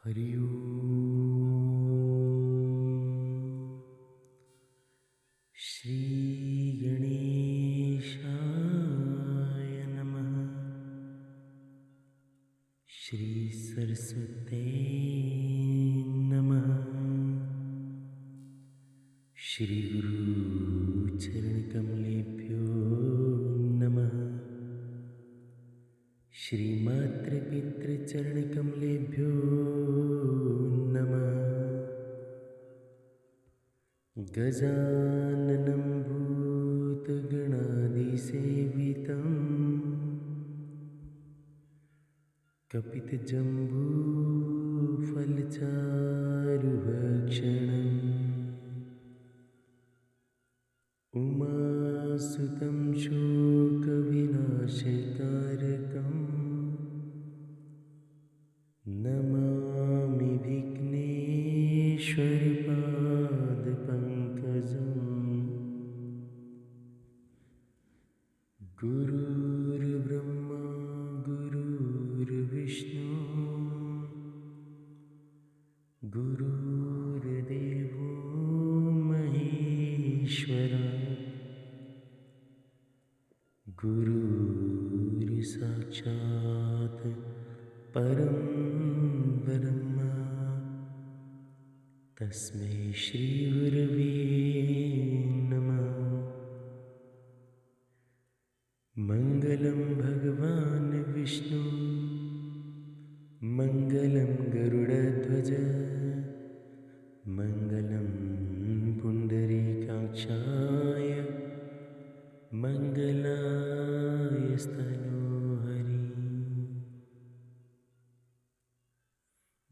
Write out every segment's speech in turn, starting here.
हरि ओम। श्री गणेशाय नमः। श्री सरस्वते नमः। श्री गुरु चरण कमलेभ्यो नमः। श्री मातृ पितृ चरण कमलेभ्यो नमः। गजाननं भूतगणादिसेवितं कपितजम्बूफलचारुभक्षणम् उमासुतं शोकविनाशकारकम् नमामि विघ्नेश्वरपादपङ्कजम्। गुरुर्ब्रह्मा गुरुर्विष्णु गुरुर्देवो महेश्वरा गुरुर्साक्षात् परं ब्रह्म तस्मै श्री गुरवे नमः। मंगलं भगवान् विष्णु मंगलं गरुडध्वज मंगलं पुंडरीकाक्षाय मंगलाय स्तनोहरि।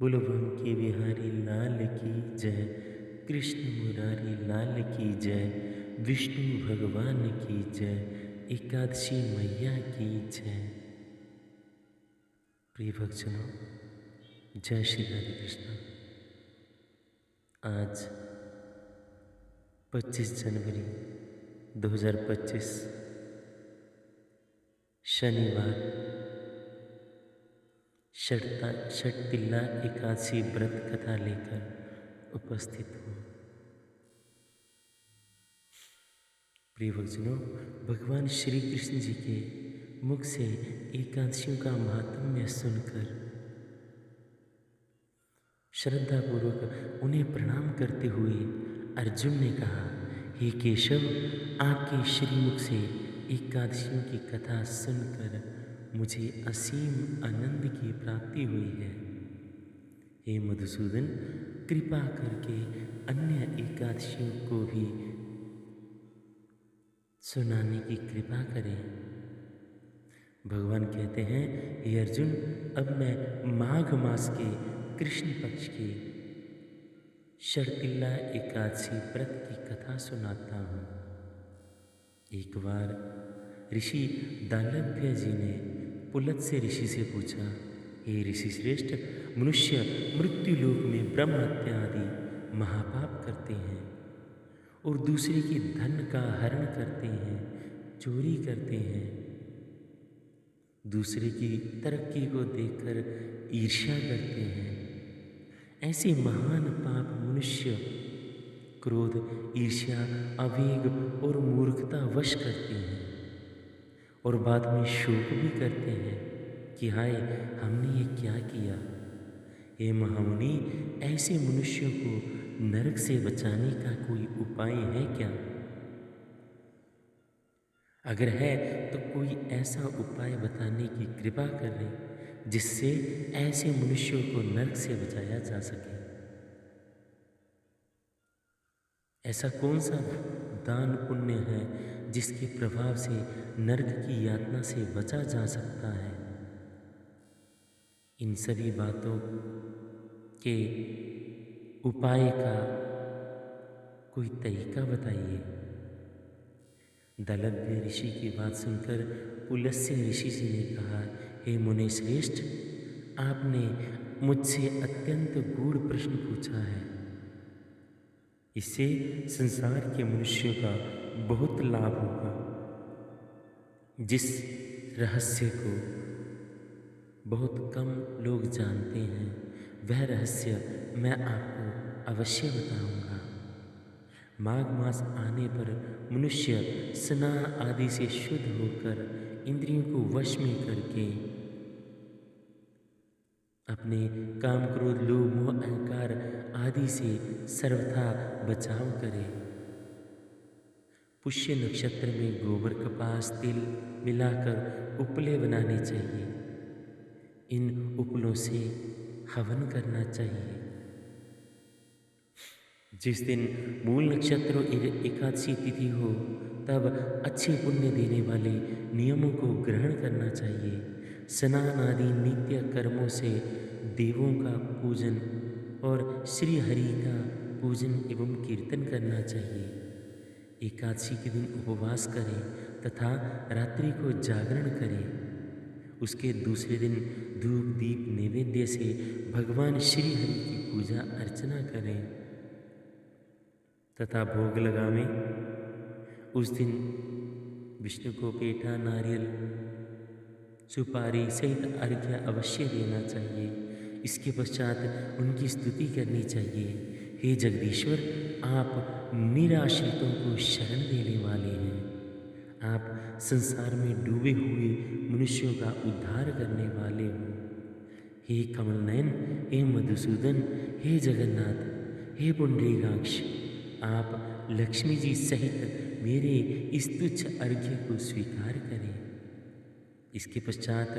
बोलो के बिहारी लाल की जय, कृष्ण मुरारी लाल की जय, विष्णु भगवान की जय, एकादशी मैया की जय। प्रिय भक्तजनों, जय श्री राधे कृष्ण। आज 25 जनवरी 2025 शनिवार षटतिल्ला एकादशी व्रत कथा लेकर उपस्थित हूँ। प्रिय भक्तजनों, भगवान श्री कृष्ण जी के मुख से एकादशियों का महात्म्य सुनकर श्रद्धापूर्वक उन्हें प्रणाम करते हुए अर्जुन ने कहा, हे केशव, आपके श्रीमुख से एकादशियों की कथा सुनकर मुझे असीम आनंद की प्राप्ति हुई है। हे मधुसूदन, कृपा करके अन्य एकादशियों को भी सुनाने की कृपा करें। भगवान कहते हैं, हे अर्जुन, अब मैं माघ मास के कृष्ण पक्ष के षटतिल्ला एकादशी व्रत की कथा सुनाता हूँ। एक बार ऋषि दालभ्य जी ने पुलत्स्य ऋषि से पूछा, हे ऋषि श्रेष्ठ, मनुष्य मृत्युलोक में ब्रह्म हत्या आदि महापाप करते हैं और दूसरे के धन का हरण करते हैं, चोरी करते हैं, दूसरे की तरक्की को देखकर ईर्ष्या करते हैं। ऐसे महान पाप मनुष्य क्रोध, ईर्ष्या, आवेग और मूर्खता वश करते हैं और बाद में शोक भी करते हैं कि हाय, हमने ये क्या किया। हे महामुनि, ऐसे मनुष्यों को नरक से बचाने का कोई उपाय है क्या? अगर है तो कोई ऐसा उपाय बताने की कृपा करें जिससे ऐसे मनुष्यों को नरक से बचाया जा सके। ऐसा कौन सा दान पुण्य है जिसके प्रभाव से नरक की यातना से बचा जा सकता है? इन सभी बातों के उपाय का कोई तरीका बताइए। दालभ्य ऋषि की बात सुनकर पुलत्स्य ऋषि जी ने कहा, हे मुनि श्रेष्ठ, आपने मुझसे अत्यंत गूढ़ प्रश्न पूछा है। इससे संसार के मनुष्यों का बहुत लाभ होगा। जिस रहस्य को बहुत कम लोग जानते हैं, वह रहस्य मैं आपको अवश्य बताऊंगा। माघ मास आने पर मनुष्य स्नान आदि से शुद्ध होकर इंद्रियों को वश में करके अपने काम, क्रोध, लोभ, मोह, अहंकार आदि से सर्वथा बचाव करे। पुष्य नक्षत्र में गोबर, कपास, तिल मिलाकर उपले बनाने चाहिए। इन उपलों से हवन करना चाहिए। जिस दिन मूल नक्षत्र और एकादशी तिथि हो तब अच्छे पुण्य देने वाले नियमों को ग्रहण करना चाहिए। स्नान आदि नित्य कर्मों से देवों का पूजन और श्री हरि का पूजन एवं कीर्तन करना चाहिए। एकादशी के दिन उपवास करें तथा रात्रि को जागरण करें। उसके दूसरे दिन धूप दीप नैवेद्य से भगवान श्री हरि की पूजा अर्चना करें तथा भोग लगावें। उस दिन विष्णु को पेठा, नारियल, सुपारी सहित अर्घ्य अवश्य देना चाहिए। इसके पश्चात उनकी स्तुति करनी चाहिए। हे जगदीश्वर, आप निराश्रितों को शरण देने वाले हैं। आप संसार में डूबे हुए मनुष्यों का उद्धार करने वाले हो। हे कमल नयन, हे मधुसूदन, हे जगन्नाथ, हे पुंडरीकाक्ष, आप लक्ष्मी जी सहित मेरे इस तुच्छ अर्घ्य को स्वीकार करें। इसके पश्चात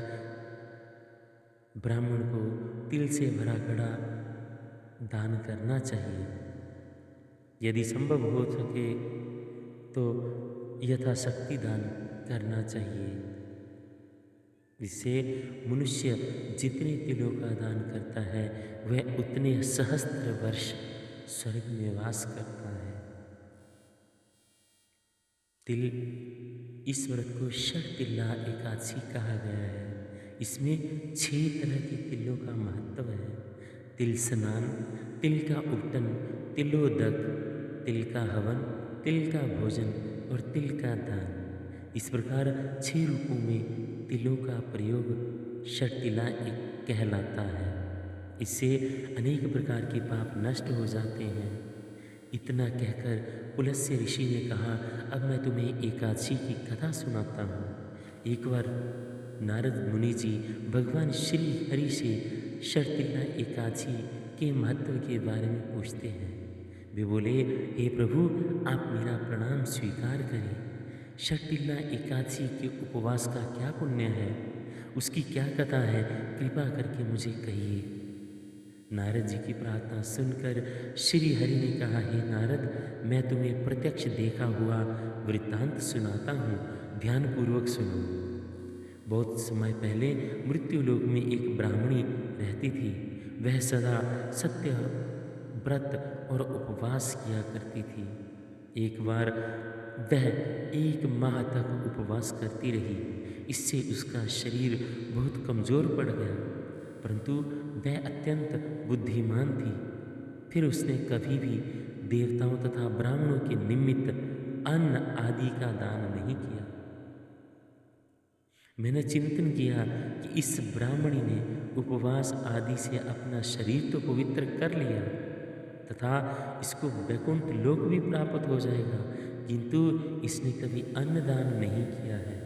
ब्राह्मण को तिल से भरा घड़ा दान करना चाहिए। यदि संभव हो सके तो यथाशक्ति दान करना चाहिए। इससे मनुष्य जितने तिलों का दान करता है वह उतने सहस्त्र वर्ष स्वर्ग में वास करता है। तिल, इस व्रत को षटतिला एकादशी कहा गया है। इसमें 6 तरह के तिलों का महत्व है। तिल स्नान, तिल का उपटन, तिलोदक, तिल का हवन, तिल का भोजन और तिल का दान। इस प्रकार 6 रूपों में तिलों का प्रयोग षटतिला कहलाता है। इससे अनेक प्रकार के पाप नष्ट हो जाते हैं। इतना कहकर पुलस्त्य ऋषि ने कहा, अब मैं तुम्हें एकादशी की कथा सुनाता हूँ। एक बार नारद मुनि जी भगवान श्री हरि से षटतिला एकादशी के महत्व के बारे में पूछते हैं। वे बोले, हे प्रभु, आप मेरा प्रणाम स्वीकार करें। षटतिला एकादशी के उपवास का क्या पुण्य है, उसकी क्या कथा है, कृपा करके मुझे कहिए। नारद जी की प्रार्थना सुनकर श्री हरि ने कहा, हे नारद, मैं तुम्हें प्रत्यक्ष देखा हुआ वृत्तांत सुनाता हूँ, ध्यानपूर्वक सुनो। बहुत समय पहले मृत्युलोक में एक ब्राह्मणी रहती थी। वह सदा सत्य, व्रत और उपवास किया करती थी। एक बार वह 1 माह तक उपवास करती रही। इससे उसका शरीर बहुत कमज़ोर पड़ गया, परंतु वह अत्यंत बुद्धिमान थी। फिर उसने कभी भी देवताओं तथा ब्राह्मणों के निमित्त अन्न आदि का दान नहीं किया। मैंने चिंतन किया कि इस ब्राह्मणी ने उपवास आदि से अपना शरीर तो पवित्र कर लिया तथा इसको वैकुंठ लोक भी प्राप्त हो जाएगा, किंतु इसने कभी अन्न दान नहीं किया है।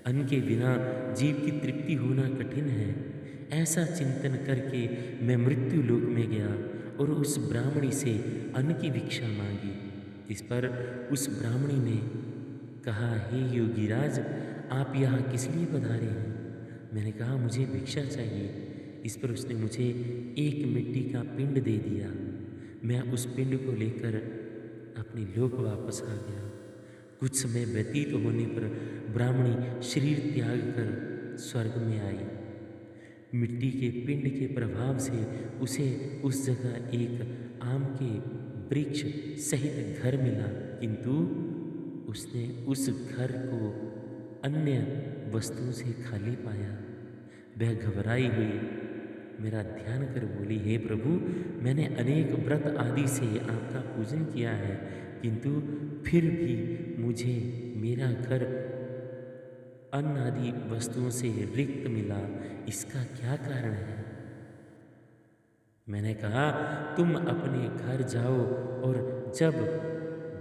अन्न के बिना जीव की तृप्ति होना कठिन है। ऐसा चिंतन करके मैं मृत्यु लोक में गया और उस ब्राह्मणी से अन्न की भिक्षा मांगी। इस पर उस ब्राह्मणी ने कहा, हे योगीराज, आप यहाँ किस लिए पधारे हैं? मैंने कहा, मुझे भिक्षा चाहिए। इस पर उसने मुझे एक मिट्टी का पिंड दे दिया। मैं उस पिंड को लेकर अपने लोक वापस आ गया। कुछ समय व्यतीत होने पर ब्राह्मणी शरीर त्याग कर स्वर्ग में आई। मिट्टी के पिंड के प्रभाव से उसे उस जगह एक आम के वृक्ष सहित घर मिला, किंतु उसने उस घर को अन्य वस्तुओं से खाली पाया। वह घबराई हुई मेरा ध्यान कर बोली, हे प्रभु, मैंने अनेक व्रत आदि से आपका पूजन किया है, किंतु फिर भी मुझे मेरा घर अन्न आदि वस्तुओं से रिक्त मिला। इसका क्या कारण है? मैंने कहा, तुम अपने घर जाओ और जब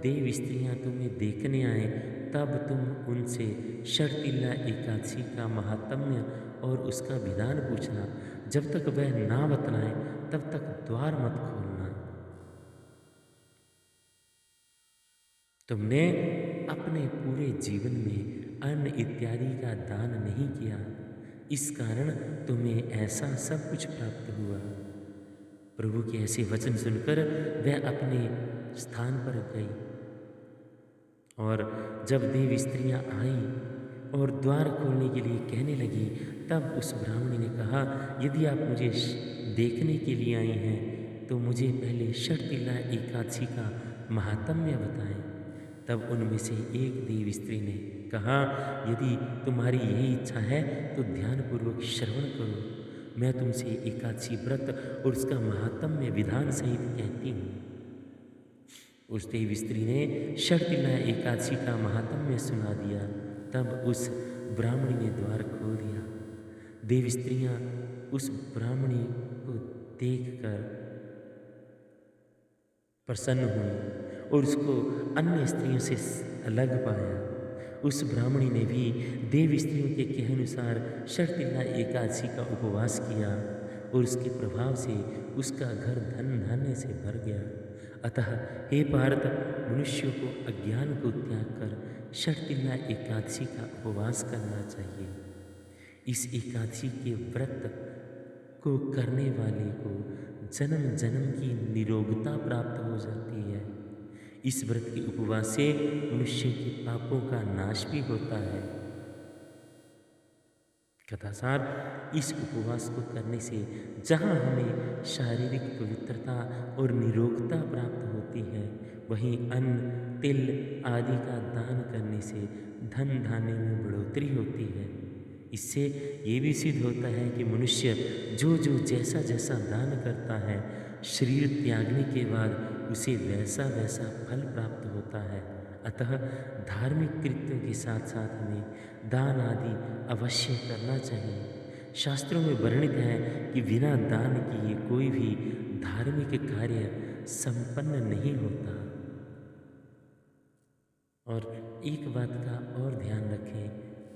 देव स्त्रियां तुम्हें देखने आए तब तुम उनसे षटतिला एकादशी का महात्म्य और उसका विधान पूछना। जब तक वह ना बतलाएं तब तक द्वार मत खोलना। तुमने अपने पूरे जीवन में अन्न इत्यादि का दान नहीं किया, इस कारण तुम्हें ऐसा सब कुछ प्राप्त हुआ। प्रभु के ऐसे वचन सुनकर वह अपने स्थान पर गई और जब देव स्त्रियां आईं और द्वार खोलने के लिए कहने लगी, तब उस ब्राह्मणी ने कहा, यदि आप मुझे देखने के लिए आई हैं तो मुझे पहले षटतिला एकादशी का महात्म्य बताएं। तब उनमें से एक देव स्त्री ने कहा, यदि तुम्हारी यही इच्छा है तो ध्यानपूर्वक श्रवण करो। मैं तुमसे एकादशी व्रत और उसका महात्म्य विधान सहित कहती हूँ। उस देव स्त्री ने षटतिला एकादशी का महात्म्य सुना दिया। तब उस ब्राह्मणी ने द्वार खोल दिया। देव स्त्रियां उस ब्राह्मणी को देखकर प्रसन्न हुई और उसको अन्य स्त्रियों से अलग पाया। उस ब्राह्मणी ने भी देव स्त्रियों के कहे अनुसार षटतिला एकादशी का उपवास किया और उसके प्रभाव से उसका घर धन धान्य से भर गया। अतः हे पार्थ, मनुष्यों को अज्ञान को त्याग कर षटतिला एकादशी का उपवास करना चाहिए। इस एकादशी के व्रत को करने वाले को जन्म जन्म की निरोगता प्राप्त हो जाती है। इस व्रत के उपवास से मनुष्य के पापों का नाश भी होता है। कथासार, इस उपवास को करने से जहाँ हमें शारीरिक पवित्रता और निरोगता प्राप्त होती है, वहीं अन्न तिल आदि का दान करने से धन धान्य में बढ़ोतरी होती है। इससे ये भी सिद्ध होता है कि मनुष्य जो जो जैसा जैसा दान करता है, शरीर त्यागने के बाद उसे वैसा वैसा फल प्राप्त होता है। अतः धार्मिक कृत्यों के साथ साथ हमें दान आदि अवश्य करना चाहिए। शास्त्रों में वर्णित है कि बिना दान किए कोई भी धार्मिक कार्य संपन्न नहीं होता। और एक बात का और ध्यान रखें,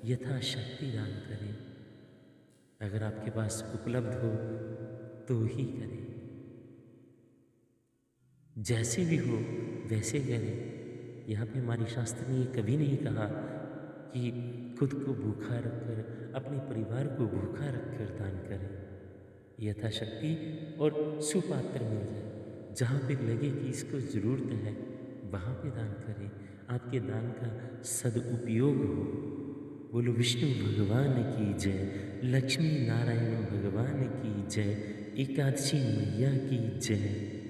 यथाशक्ति दान करें। अगर आपके पास उपलब्ध हो तो ही करें, जैसे भी हो वैसे करें। यहाँ पे हमारी शास्त्र ने ये कभी नहीं कहा कि खुद को भूखा रखकर, अपने परिवार को भूखा रखकर दान करें। यथाशक्ति और सुपात्र मिल जाए, जहाँ पे लगे कि इसको ज़रूरत है वहाँ पे दान करें। आपके दान का सदुपयोग हो। बोलो विष्णु भगवान की जय, लक्ष्मी नारायण भगवान की जय, एकादशी मैया की जय।